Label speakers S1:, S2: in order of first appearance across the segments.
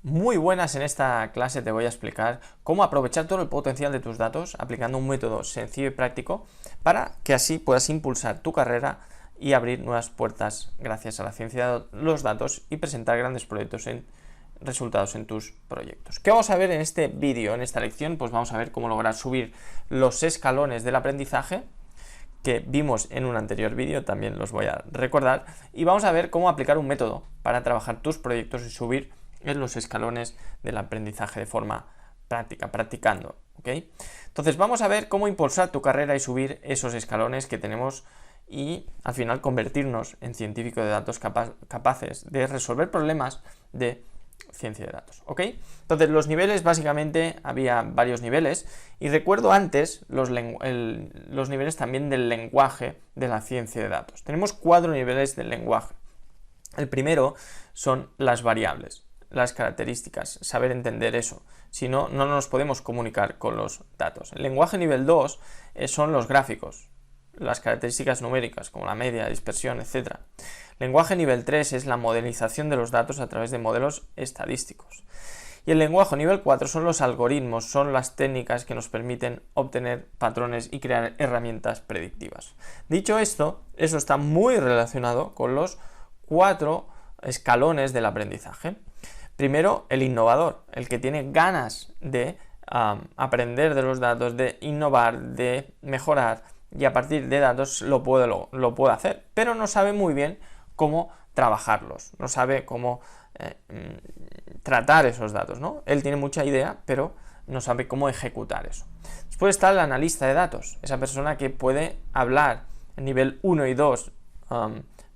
S1: Muy buenas, en esta clase te voy a explicar cómo aprovechar todo el potencial de tus datos aplicando un método sencillo y práctico para que así puedas impulsar tu carrera y abrir nuevas puertas gracias a la ciencia de los datos y presentar grandes resultados en tus proyectos. ¿Qué vamos a ver en este vídeo, en esta lección? Pues vamos a ver cómo lograr subir los escalones del aprendizaje que vimos en un anterior vídeo, también los voy a recordar, y vamos a ver cómo aplicar un método para trabajar tus proyectos y subir en los escalones del aprendizaje de forma práctica, practicando, ¿ok? Entonces vamos a ver cómo impulsar tu carrera y subir esos escalones que tenemos y al final convertirnos en científicos de datos capaces de resolver problemas de ciencia de datos, ¿ok? Entonces los niveles, básicamente había varios niveles y recuerdo antes los niveles también del lenguaje de la ciencia de datos. Tenemos 4 niveles del lenguaje. El primero son las variables, las características, saber entender eso, si no, no nos podemos comunicar con los datos. El lenguaje nivel 2 son los gráficos, las características numéricas como la media, dispersión, etc. Lenguaje nivel 3 es la modelización de los datos a través de modelos estadísticos. Y el lenguaje nivel 4 son los algoritmos, son las técnicas que nos permiten obtener patrones y crear herramientas predictivas. Dicho esto, eso está muy relacionado con los 4 escalones del aprendizaje. Primero, el innovador, el que tiene ganas de aprender de los datos, de innovar, de mejorar, y a partir de datos lo puede hacer, pero no sabe muy bien cómo trabajarlos, no sabe cómo tratar esos datos, ¿no? Él tiene mucha idea, pero no sabe cómo ejecutar eso. Después está el analista de datos, esa persona que puede hablar en nivel 1 y 2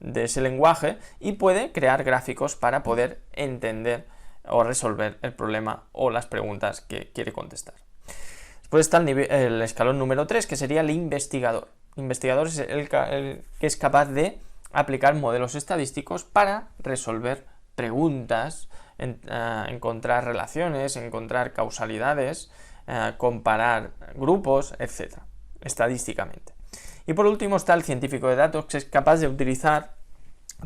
S1: de ese lenguaje y puede crear gráficos para poder entender o resolver el problema o las preguntas que quiere contestar. Después está el escalón número 3, que sería el investigador. El investigador es el que es capaz de aplicar modelos estadísticos para resolver preguntas, encontrar relaciones, encontrar causalidades, comparar grupos, etc. estadísticamente. Y por último está el científico de datos, que es capaz de utilizar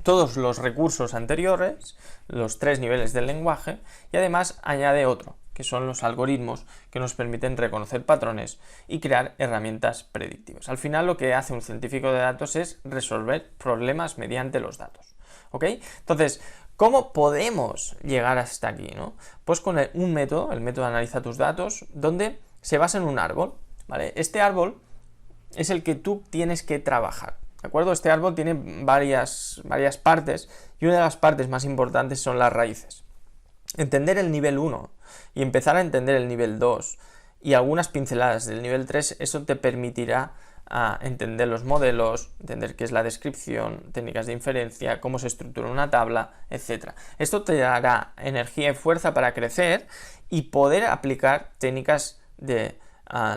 S1: todos los recursos anteriores, los 3 niveles del lenguaje, y además añade otro, que son los algoritmos que nos permiten reconocer patrones y crear herramientas predictivas. Al final lo que hace un científico de datos es resolver problemas mediante los datos, ¿ok? Entonces, ¿cómo podemos llegar hasta aquí, no? Pues con un método, el método Analiza tus datos, donde se basa en un árbol, ¿vale? Este árbol es el que tú tienes que trabajar, ¿de acuerdo? Este árbol tiene varias partes y una de las partes más importantes son las raíces. Entender el nivel 1 y empezar a entender el nivel 2 y algunas pinceladas del nivel 3, eso te permitirá entender los modelos, entender qué es la descripción, técnicas de inferencia, cómo se estructura una tabla, etc. Esto te dará energía y fuerza para crecer y poder aplicar técnicas de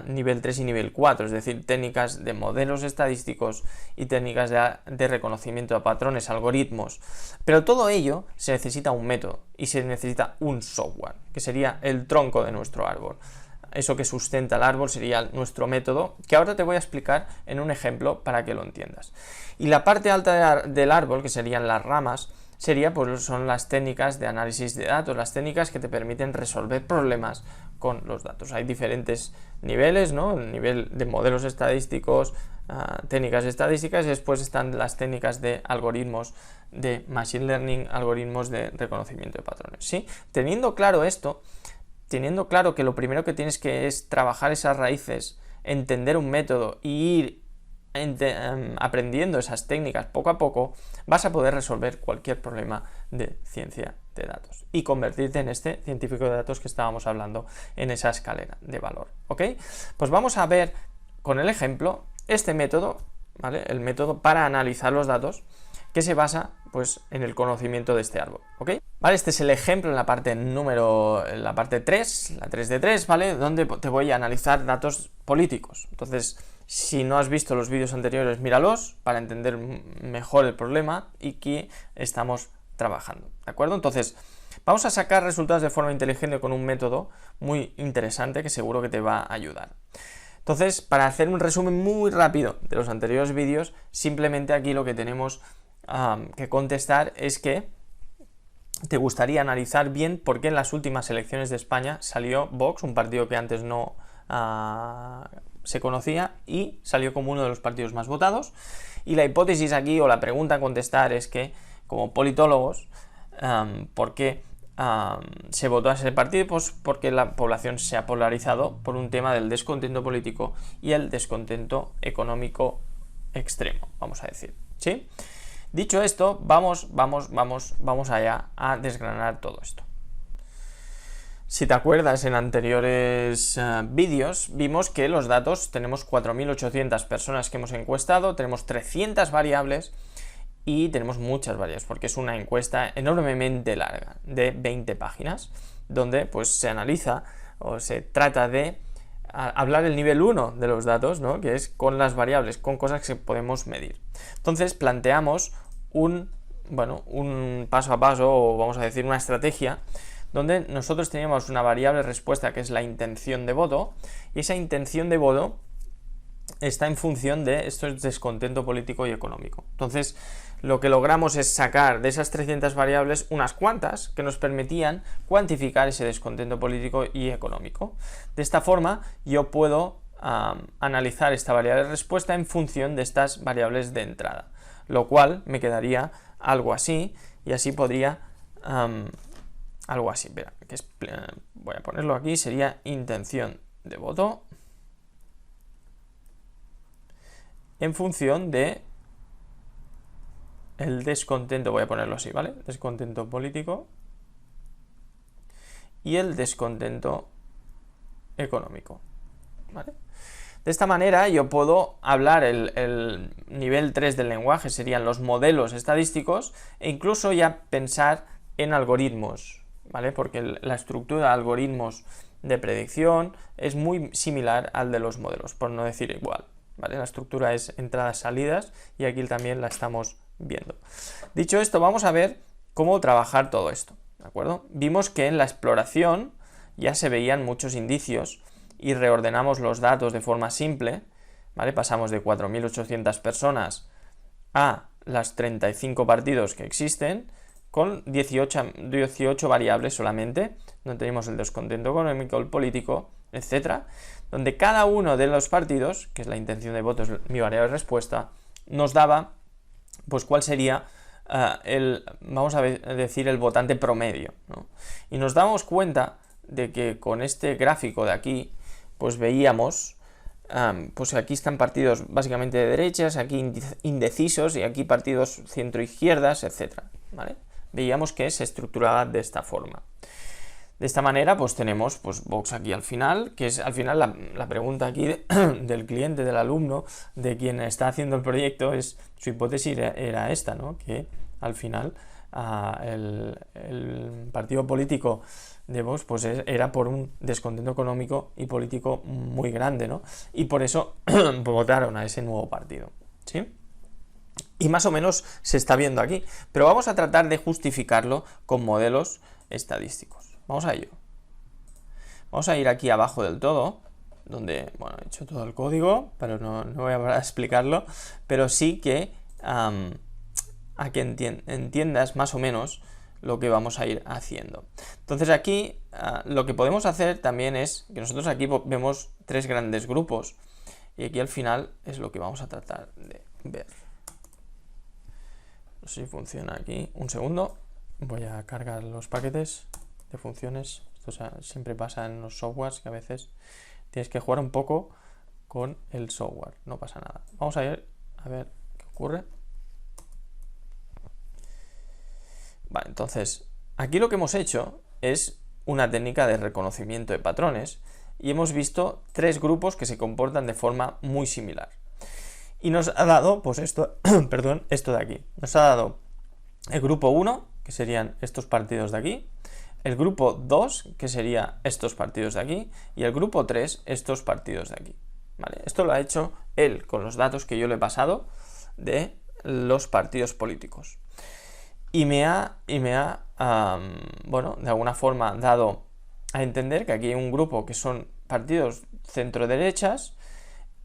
S1: nivel 3 y nivel 4, es decir, técnicas de modelos estadísticos y técnicas de reconocimiento de patrones, algoritmos. Pero todo ello se necesita un método y se necesita un software, que sería el tronco de nuestro árbol. Eso que sustenta el árbol sería nuestro método, que ahora te voy a explicar en un ejemplo para que lo entiendas. Y la parte alta del árbol, que serían las ramas, son las técnicas de análisis de datos, las técnicas que te permiten resolver problemas con los datos. Hay diferentes niveles, ¿no? El nivel de modelos estadísticos, técnicas estadísticas, y después están las técnicas de algoritmos de machine learning, algoritmos de reconocimiento de patrones, ¿sí? Teniendo claro esto, teniendo claro que lo primero que tienes que es trabajar esas raíces, entender un método y ir aprendiendo esas técnicas poco a poco, vas a poder resolver cualquier problema de ciencia de datos y convertirte en este científico de datos que estábamos hablando en esa escalera de valor, ¿ok? Pues vamos a ver con el ejemplo este método, ¿vale? El método para analizar los datos, que se basa pues en el conocimiento de este árbol, ¿ok? Vale, este es el ejemplo en la parte 3, la 3 de 3, ¿vale? Donde te voy a analizar datos políticos. Entonces, si no has visto los vídeos anteriores, míralos para entender mejor el problema y qué estamos trabajando, ¿de acuerdo? Entonces, vamos a sacar resultados de forma inteligente con un método muy interesante que seguro que te va a ayudar. Entonces, para hacer un resumen muy rápido de los anteriores vídeos, simplemente aquí lo que tenemos que contestar es que te gustaría analizar bien por qué en las últimas elecciones de España salió Vox, un partido que antes no se conocía, y salió como uno de los partidos más votados. Y la hipótesis aquí, o la pregunta a contestar, es que, como politólogos, ¿por qué se votó a ese partido? Pues porque la población se ha polarizado por un tema del descontento político y el descontento económico extremo, vamos a decir, ¿sí? Dicho esto, vamos allá a desgranar todo esto. Si te acuerdas, en anteriores vídeos vimos que los datos, tenemos 4.800 personas que hemos encuestado, tenemos 300 variables y tenemos muchas variables, porque es una encuesta enormemente larga, de 20 páginas, donde pues se analiza o se trata de hablar el nivel 1 de los datos, ¿no? Que es con las variables, con cosas que podemos medir. Entonces planteamos un paso a paso, o vamos a decir una estrategia, donde nosotros teníamos una variable respuesta que es la intención de voto, y esa intención de voto está en función de esto, es descontento político y económico. Entonces lo que logramos es sacar de esas 300 variables unas cuantas que nos permitían cuantificar ese descontento político y económico. De esta forma yo puedo analizar esta variable de respuesta en función de estas variables de entrada, lo cual me quedaría algo así, y así podría algo así, espera, voy a ponerlo aquí, sería intención de voto en función de el descontento, voy a ponerlo así, ¿vale? Descontento político y el descontento económico, ¿vale? De esta manera yo puedo hablar el nivel 3 del lenguaje, serían los modelos estadísticos, e incluso ya pensar en algoritmos, ¿vale? Porque la estructura de algoritmos de predicción es muy similar al de los modelos, por no decir igual, ¿vale? La estructura es entradas-salidas y aquí también la estamos viendo. Dicho esto, vamos a ver cómo trabajar todo esto, ¿de acuerdo? Vimos que en la exploración ya se veían muchos indicios y reordenamos los datos de forma simple, ¿vale? Pasamos de 4.800 personas a las 35 partidos que existen, con 18 variables solamente, donde tenemos el descontento económico, el político, etcétera, donde cada uno de los partidos, que es la intención de voto, es mi variable de respuesta, nos daba pues cuál sería vamos a decir, el votante promedio, ¿no? Y nos damos cuenta de que con este gráfico de aquí, pues veíamos, pues aquí están partidos básicamente de derechas, aquí indecisos, y aquí partidos centro-izquierdas, etcétera, ¿vale? Veíamos que se estructuraba de esta forma. De esta manera, pues tenemos pues Vox aquí al final, que es al final la pregunta aquí del cliente, del alumno, de quien está haciendo el proyecto, es su hipótesis era esta, ¿no? Que al final el partido político de Vox pues era por un descontento económico y político muy grande, ¿no? Y por eso votaron a ese nuevo partido, ¿sí? Y más o menos se está viendo aquí, pero vamos a tratar de justificarlo con modelos estadísticos. Vamos a ello. Vamos a ir aquí abajo del todo, donde, bueno, he hecho todo el código, pero no voy a explicarlo, pero sí que a que entiendas más o menos lo que vamos a ir haciendo. Entonces aquí lo que podemos hacer también es que nosotros aquí vemos 3 grandes grupos, y aquí al final es lo que vamos a tratar de ver. No sé si funciona aquí. Un segundo, voy a cargar los paquetes de funciones. Esto siempre pasa en los softwares, que a veces tienes que jugar un poco con el software, no pasa nada. Vamos a ir a ver qué ocurre. Vale, entonces aquí lo que hemos hecho es una técnica de reconocimiento de patrones, y hemos visto 3 grupos que se comportan de forma muy similar, y nos ha dado pues esto, perdón, esto de aquí. Nos ha dado el grupo 1, que serían estos partidos de aquí, el grupo 2, que sería estos partidos de aquí, y el grupo 3, estos partidos de aquí, ¿vale? Esto lo ha hecho él con los datos que yo le he pasado de los partidos políticos, y me ha bueno, de alguna forma dado a entender que aquí hay un grupo que son partidos centro-derechas,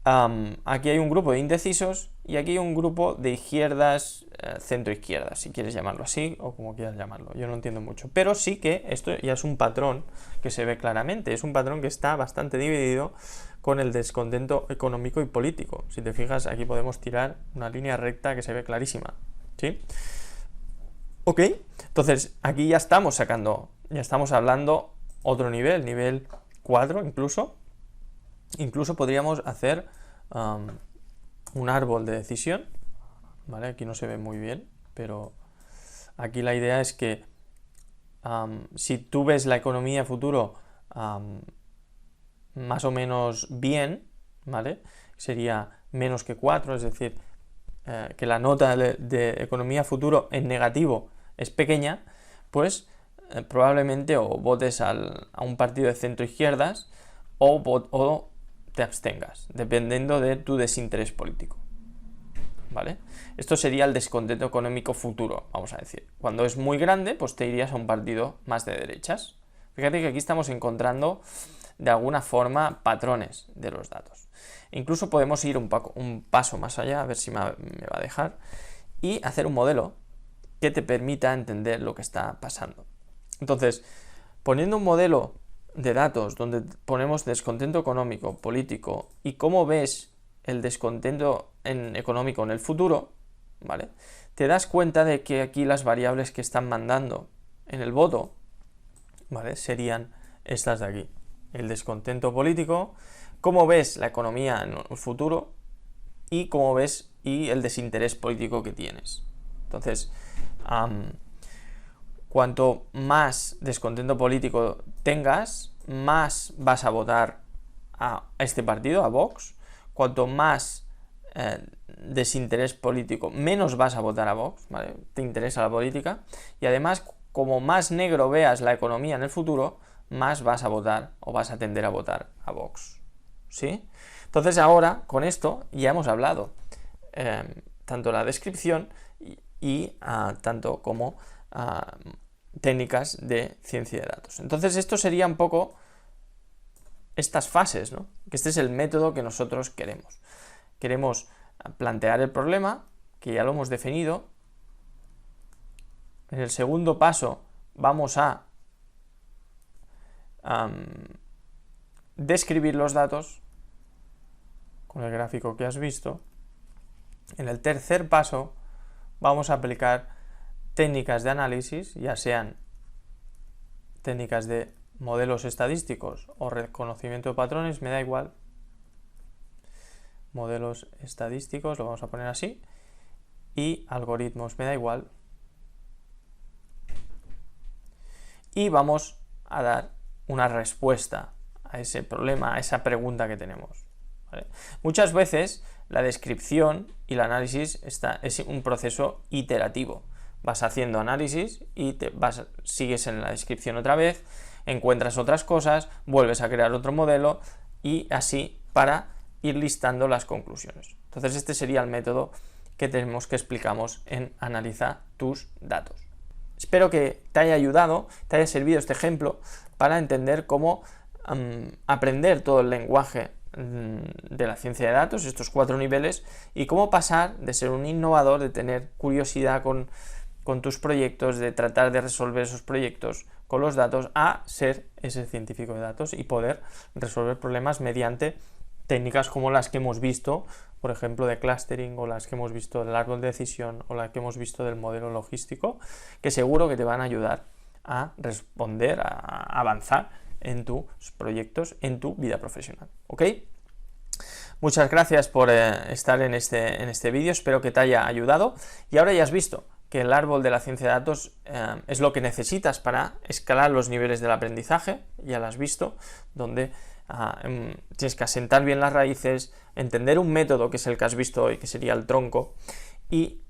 S1: Aquí hay un grupo de indecisos y aquí hay un grupo de izquierdas, centro-izquierdas, si quieres llamarlo así o como quieras llamarlo. Yo no entiendo mucho, pero sí que esto ya es un patrón que se ve claramente. Es un patrón que está bastante dividido con el descontento económico y político. Si te fijas, aquí podemos tirar una línea recta que se ve clarísima, ¿sí? Ok, entonces aquí ya estamos hablando otro nivel, nivel 4 incluso. Incluso podríamos hacer un árbol de decisión, ¿vale? Aquí no se ve muy bien, pero aquí la idea es que si tú ves la economía futuro más o menos bien, ¿vale? Sería menos que 4, es decir, que la nota de economía futuro en negativo es pequeña, pues probablemente o votes a un partido de centro izquierdas o te abstengas, dependiendo de tu desinterés político, ¿vale? Esto sería el descontento económico futuro, vamos a decir. Cuando es muy grande, pues te irías a un partido más de derechas. Fíjate que aquí estamos encontrando de alguna forma patrones de los datos. Incluso podemos ir un paso más allá, a ver si me va a dejar, y hacer un modelo que te permita entender lo que está pasando. Entonces, poniendo un modelo de datos donde ponemos descontento económico, político y cómo ves el descontento económico en el futuro, ¿vale? Te das cuenta de que aquí las variables que están mandando en el voto, ¿vale? Serían estas de aquí. El descontento político, cómo ves la economía en el futuro y cómo ves y el desinterés político que tienes. Entonces, cuanto más descontento político tengas, más vas a votar a este partido, a Vox. Cuanto más desinterés político, menos vas a votar a Vox, ¿vale? Te interesa la política. Y además, como más negro veas la economía en el futuro, más vas a votar o vas a tender a votar a Vox, ¿sí? Entonces ahora, con esto, ya hemos hablado tanto la descripción y tanto como técnicas de ciencia de datos. Entonces esto sería un poco estas fases, ¿no? Que este es el método que nosotros queremos. Queremos plantear el problema, que ya lo hemos definido. En el segundo paso vamos a describir los datos con el gráfico que has visto. En el tercer paso vamos a aplicar técnicas de análisis, ya sean técnicas de modelos estadísticos o reconocimiento de patrones, me da igual. Modelos estadísticos, lo vamos a poner así, y algoritmos, me da igual. Y vamos a dar una respuesta a ese problema, a esa pregunta que tenemos, ¿vale? Muchas veces la descripción y el análisis es un proceso iterativo. Vas haciendo análisis y sigues en la descripción otra vez, encuentras otras cosas, vuelves a crear otro modelo y así para ir listando las conclusiones. Entonces este sería el método que tenemos que explicamos en Analiza tus datos. Espero que te haya ayudado, te haya servido este ejemplo para entender cómo aprender todo el lenguaje de la ciencia de datos, estos 4 niveles, y cómo pasar de ser un innovador, de tener curiosidad con tus proyectos, de tratar de resolver esos proyectos con los datos, a ser ese científico de datos y poder resolver problemas mediante técnicas como las que hemos visto, por ejemplo, de clustering, o las que hemos visto del árbol de decisión, o las que hemos visto del modelo logístico, que seguro que te van a ayudar a responder, a avanzar en tus proyectos, en tu vida profesional, ¿ok? Muchas gracias por estar en este vídeo, espero que te haya ayudado, y ahora ya has visto que el árbol de la ciencia de datos es lo que necesitas para escalar los niveles del aprendizaje, ya lo has visto, donde tienes que asentar bien las raíces, entender un método que es el que has visto hoy, que sería el tronco, y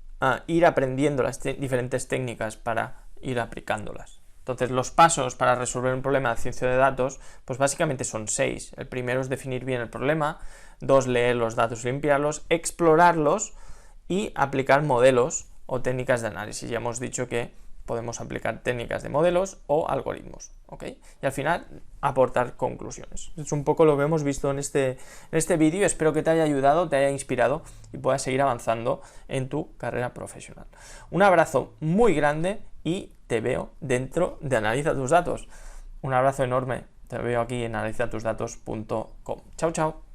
S1: ir aprendiendo las diferentes técnicas para ir aplicándolas. Entonces los pasos para resolver un problema de ciencia de datos, pues básicamente son 6. El primero es definir bien el problema, 2, leer los datos y limpiarlos, explorarlos y aplicar modelos o técnicas de análisis. Ya hemos dicho que podemos aplicar técnicas de modelos o algoritmos, ¿ok? Y al final aportar conclusiones. Es un poco lo que hemos visto en este vídeo. Espero que te haya ayudado, te haya inspirado y puedas seguir avanzando en tu carrera profesional. Un abrazo muy grande y te veo dentro de Analiza tus datos. Un abrazo enorme. Te veo aquí en analizatusdatos.com. Chao, chao.